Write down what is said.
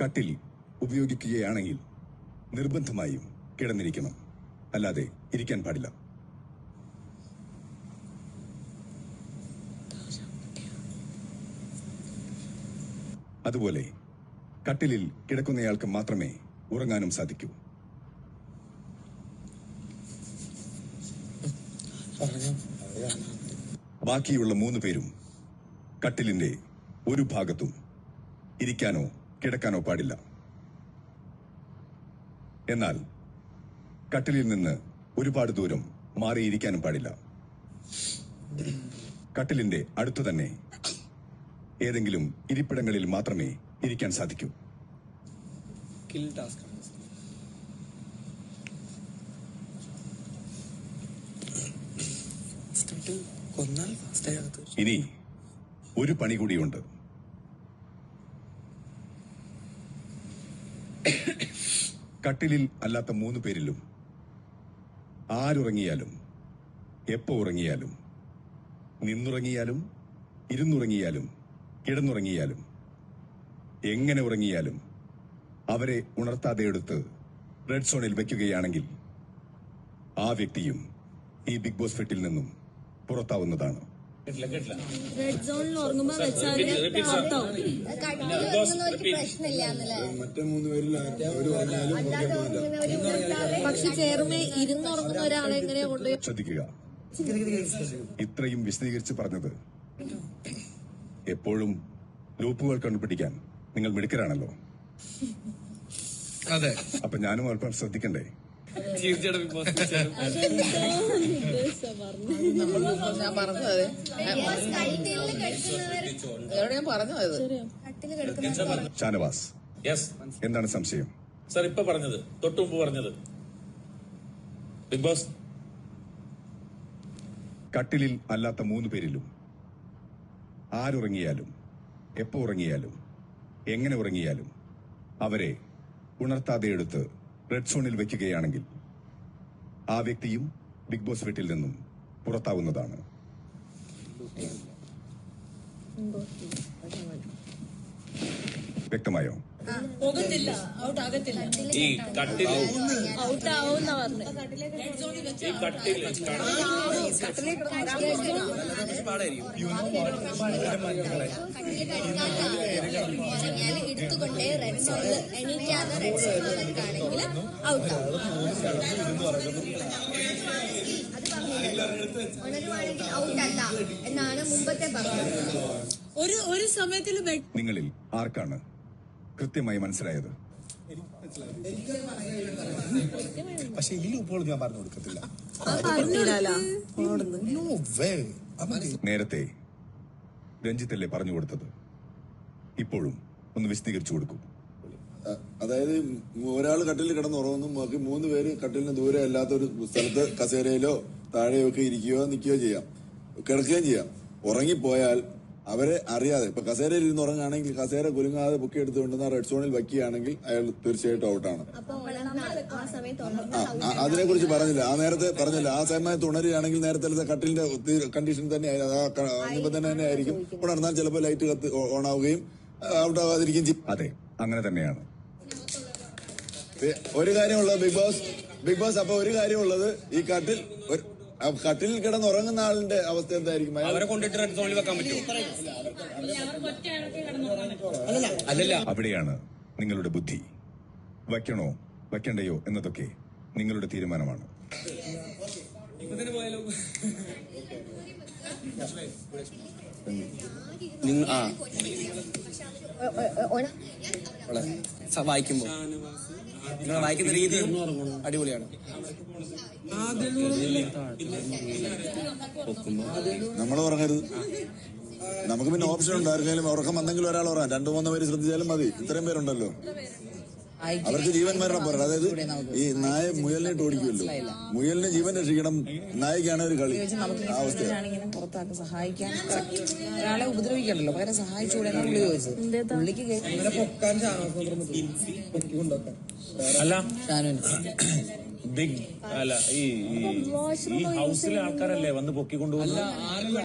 കട്ടിൽ ഉപയോഗിക്കുകയാണെങ്കിൽ നിർബന്ധമായും കിടന്നിരിക്കണം, അല്ലാതെ ഇരിക്കാൻ പാടില്ല. അതുപോലെ കട്ടിലിൽ കിടക്കുന്നയാൾക്ക് മാത്രമേ ഉറങ്ങാനും സാധിക്കൂ. ബാക്കിയുള്ള 3 പേരും കട്ടിലിന്റെ ഒരു ഭാഗത്തും ഇരിക്കാനോ കിടക്കാനോ പാടില്ല. എന്നാൽ കട്ടിലിൽ നിന്ന് ഒരുപാട് ദൂരം മാറിയിരിക്കാനും പാടില്ല. കട്ടിലിന്റെ അടുത്തു തന്നെ ഏതെങ്കിലും ഇരിപ്പിടങ്ങളിൽ മാത്രമേ ഇരിക്കാൻ സാധിക്കൂ. ഇനി ഒരു പണി കൂടിയുണ്ട്. കട്ടിലിൽ അല്ലാത്ത 3 പേരിലും ആരുറങ്ങിയാലും, എപ്പോ ഉറങ്ങിയാലും, നിന്നുറങ്ങിയാലും, ഇരുന്നുറങ്ങിയാലും, കിടന്നുറങ്ങിയാലും, എങ്ങനെ ഉറങ്ങിയാലും അവരെ ഉണർത്താതെ എടുത്ത് റെഡ് സോണിൽ വയ്ക്കുകയാണെങ്കിൽ ആ വ്യക്തിയും ഈ ബിഗ് ബോസ് ഫെട്ടിൽ നിന്നും പുറത്താവുന്നതാണ്. റെഡ് സോണിൽ ഉറങ്ങുമ്പോ വെച്ചാല് പക്ഷെ ചേർന്ന് ഇരുന്നുറങ്ങുന്ന ഒരാളെ എങ്ങനെയാ കൊണ്ടുപോയി. ശ്രദ്ധിക്കുക, ഇത്രയും വിശദീകരിച്ച് പറഞ്ഞത് എപ്പോഴും ലൂപ്പുകൾ കണ്ടുപിടിക്കാൻ നിങ്ങൾ മിടുക്കരാണല്ലോ. അതെ, അപ്പൊ ഞാനും അല്പം ശ്രദ്ധിക്കണ്ടേ? ഷാനവാസ്, എന്താണ് സംശയം? സർ, ഇപ്പൊ പറഞ്ഞത്, തൊട്ടു മുമ്പ് പറഞ്ഞത്. ബിഗ് ബോസ്, കട്ടിലിൽ അല്ലാത്ത 3 പേരിലും ആരുറങ്ങിയാലും, എപ്പോ ഉറങ്ങിയാലും, എങ്ങനെ ഉറങ്ങിയാലും അവരെ ഉണർത്താതെ എടുത്ത് റെഡ് സോണിൽ വയ്ക്കുകയാണെങ്കിൽ ആ വ്യക്തിയും ബിഗ് ബോസ് വീട്ടിൽ നിന്നും പുറത്താവുന്നതാണ്. വ്യക്തമായോ? പോകത്തില്ല, ഔട്ട് ആകത്തില്ല. ഈ കട്ടിൽ ഔട്ട് ആവുന്ന പറഞ്ഞു. ഈ കട്ടിൽ എടുത്തുകൊണ്ട് റെഡ് സോണിൽ എണീക്കാതെ റെഡ് സോണിൽ വെക്കുകയാണെങ്കിൽ ഔട്ട് ആവും. ഉണരുവാണെങ്കിൽ ഔട്ടല്ല എന്നാണ് മുമ്പത്തെ പറഞ്ഞത്. ഒരു സമയത്തിൽ നിങ്ങളിൽ ആർക്കാണ് കൃത്യമായി മനസ്സിലായത്? പക്ഷെ ഈ ലൂപ്പുകൾ ഞാൻ പറഞ്ഞു കൊടുക്കത്തില്ല. നേരത്തെ രഞ്ജിത്തല്ലേ പറഞ്ഞു കൊടുത്തത്? ഇപ്പോഴും ഒന്ന് വിശദീകരിച്ചു കൊടുക്കൂ. അതായത് ഒരാൾ കട്ടിലിൽ കിടന്നുറങ്ങുന്നു, ബാക്കി 3 പേര് കട്ടിലിന് ദൂരെ അല്ലാത്തൊരു സ്ഥലത്ത് കസേരയിലോ താഴെയോ ഒക്കെ ഇരിക്കുകയോ നിൽക്കുകയോ ചെയ്യാം, കിടക്കുകയും ചെയ്യാം. ഉറങ്ങിപ്പോയാൽ അവരെ അറിയാതെ, ഇപ്പൊ കസേരയിൽ ഇരുന്ന് ഉറങ്ങുകയാണെങ്കിൽ കസേര കുലുങ്ങാതെ പൊക്കി എടുത്തുകൊണ്ടുവന്ന റെഡ് സോണിൽ വയ്ക്കുകയാണെങ്കിൽ അയാൾ തീർച്ചയായിട്ടും ഔട്ടാണ്. അതിനെ കുറിച്ച് പറഞ്ഞില്ല, ആ നേരത്തെ പറഞ്ഞില്ല. ആ സമയത്ത് ഉണരുകയാണെങ്കിൽ നേരത്തെ കട്ടിലിന്റെ കണ്ടീഷൻ തന്നെ നിബന്ധന തന്നെ ആയിരിക്കും. ഉണർന്നാൽ ചിലപ്പോൾ ലൈറ്റ് ഓണാവുകയും ഔട്ടാവാതിരിക്കുകയും ചെയ്യും. അതെ, അങ്ങനെ തന്നെയാണ്. ഒരു കാര്യമുള്ളത് ബിഗ് ബോസ് അപ്പൊ ഒരു കാര്യമുള്ളത്, ഈ കട്ടിലിൽ കിടന്നുറങ്ങുന്ന ആളിന്റെ അവസ്ഥ എന്തായിരിക്കും? അവരെ കൊണ്ടിട്ട് റെഡ് സോണിൽ വെക്കാൻ പറ്റുമോ? അവിടെയാണ് നിങ്ങളുടെ ബുദ്ധി. വയ്ക്കണോ വയ്ക്കണ്ടയോ എന്നതൊക്കെ നിങ്ങളുടെ തീരുമാനമാണ്. വായിക്കുമ്പോ നിങ്ങൾ വായിക്കുന്ന രീതിയും അടിപൊളിയാണ്. നമ്മൾ ഉറങ്ങരുത്. നമുക്ക് പിന്നെ ഓപ്ഷൻ ഉണ്ട്. ആർക്കെങ്കിലും ഉറക്കം വന്നെങ്കിലും ഒരാൾ ഉറങ്ങാം. 2-3 പേര് ശ്രദ്ധിച്ചാലും മതി. ഇത്രയും പേരുണ്ടല്ലോ, അവർക്ക് ജീവൻ മരണം പോരാ. അതായത് ഈ നായ മുയലിനെ ഓടിക്കുമല്ലോ, മുയലിനെ ജീവൻ രക്ഷിക്കണം, നായക്കാണ് ഒരു കളി. ആ അവസ്ഥയാണ്. പുറത്താക്കാൻ സഹായിക്കാൻ ഒരാളെ ഉപദ്രവിക്കണ്ടല്ലോ, പകരം സഹായിച്ചുകൂടെ പുള്ളി ചോദിച്ചത്. പുള്ളിക്ക് അല്ല ഷാനുവിന് ബിഗ് അല്ല ഈ ഹൗസിലെ ആൾക്കാരല്ലേ വന്ന് പൊക്കിക്കൊണ്ടുപോകുന്നത്?